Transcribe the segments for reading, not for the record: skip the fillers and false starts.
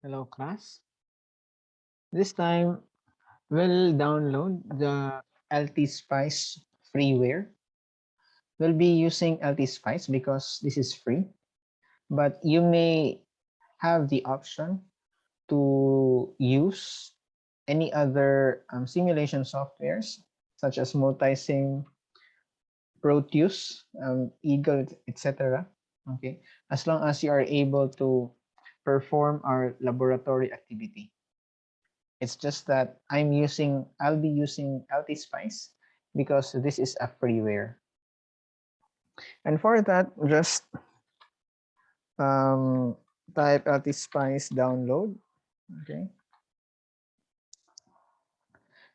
Hello class. This time we'll download the LTSpice freeware. We'll be using LTSpice because this is free, but you may have the option to use any other simulation softwares such as Multisim, Proteus, Eagle, etc. Okay, as long as you are able to perform our laboratory activity. It's just that I'll be using LTSpice because this is a freeware. And for that, just um, type LTSpice download. Okay.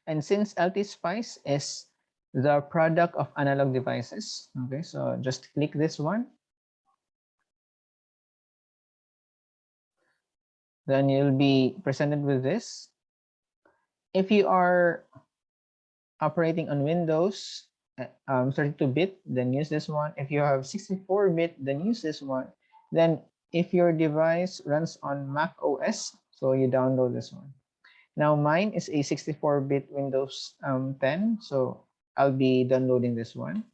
And since LTSpice is the product of analog devices, okay, so just click this one. Then you'll be presented with this. If you are operating on Windows 32-bit, then use this one. If you have 64-bit, then use this one. Then if your device runs on Mac OS, so you download this one. Now mine is a 64-bit Windows 10, so I'll be downloading this one.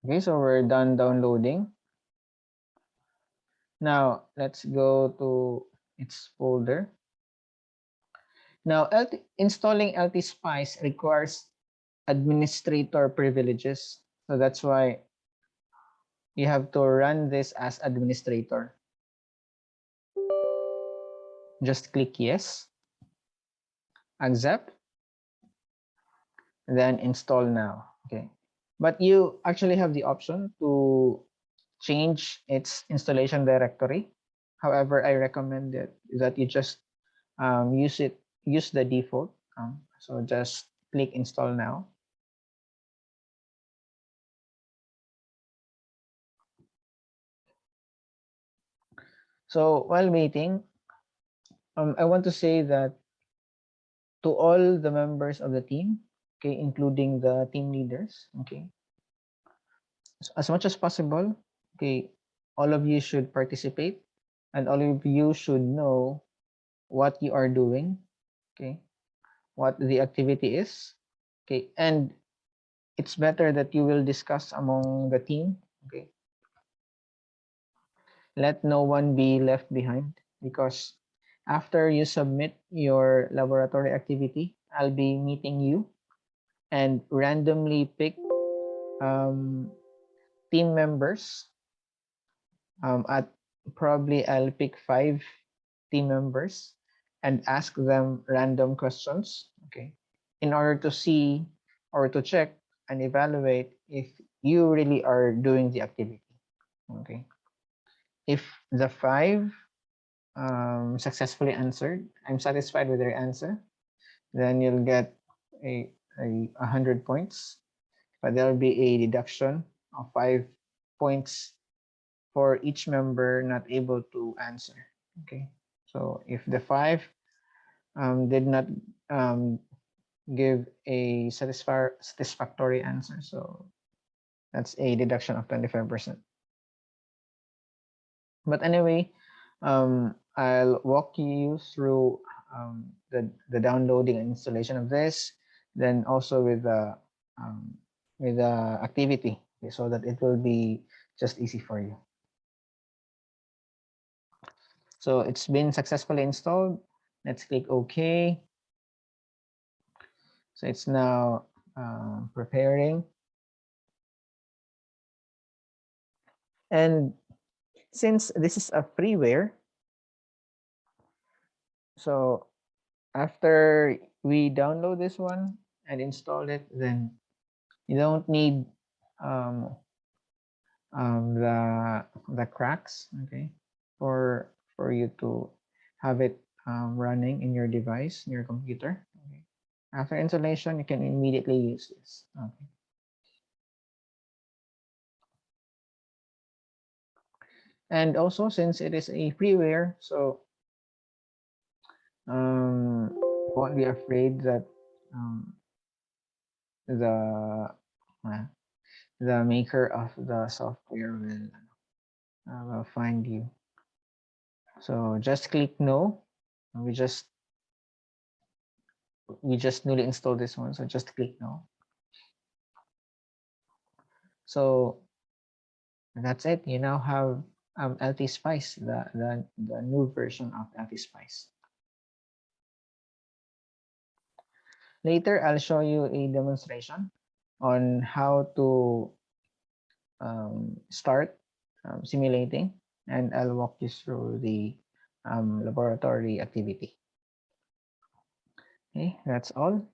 Okay, so we're done downloading. Now let's go to its folder. Now installing LTSpice requires administrator privileges. So that's why you have to run this as administrator. Just click yes, accept, then install now. Okay. But you actually have the option to change its installation directory. However, I recommend that you just use the default. So just click install now. So while waiting, I want to say that to all the members of the team, okay, including the team leaders, okay, as much as possible, okay, all of you should participate and all of you should know what you are doing, okay, what the activity is, okay, and it's better that you will discuss among the team, okay. Let no one be left behind because after you submit your laboratory activity, I'll be meeting you and randomly pick um, team members. At probably I'll pick 5 team members and ask them random questions, okay, in order to see or to check and evaluate if you really are doing the activity, okay. If the 5 successfully answered, I'm satisfied with their answer, then you'll get a 100 points, but there'll be a deduction of 5 points for each member not able to answer. Okay, so if the 5 did not give a satisfactory answer, so that's a deduction of 25%. But anyway, I'll walk you through the downloading and installation of this, then also with the activity, okay, so that it will be just easy for you. So it's been successfully installed. Let's click OK. So it's now preparing. And since this is a freeware, so after we download this one and install it, then you don't need um, the cracks, okay, for you to have it running in your device, in your computer. Okay. After installation, you can immediately use this. Okay. And also, since it is a freeware, so won't be afraid that the the maker of the software will find you. So just click no. We just newly installed this one, so just click no. So that's it. You now have LTSpice, the new version of LTSpice. Later, I'll show you a demonstration on how to start simulating, and I'll walk you through the laboratory activity. Okay, that's all.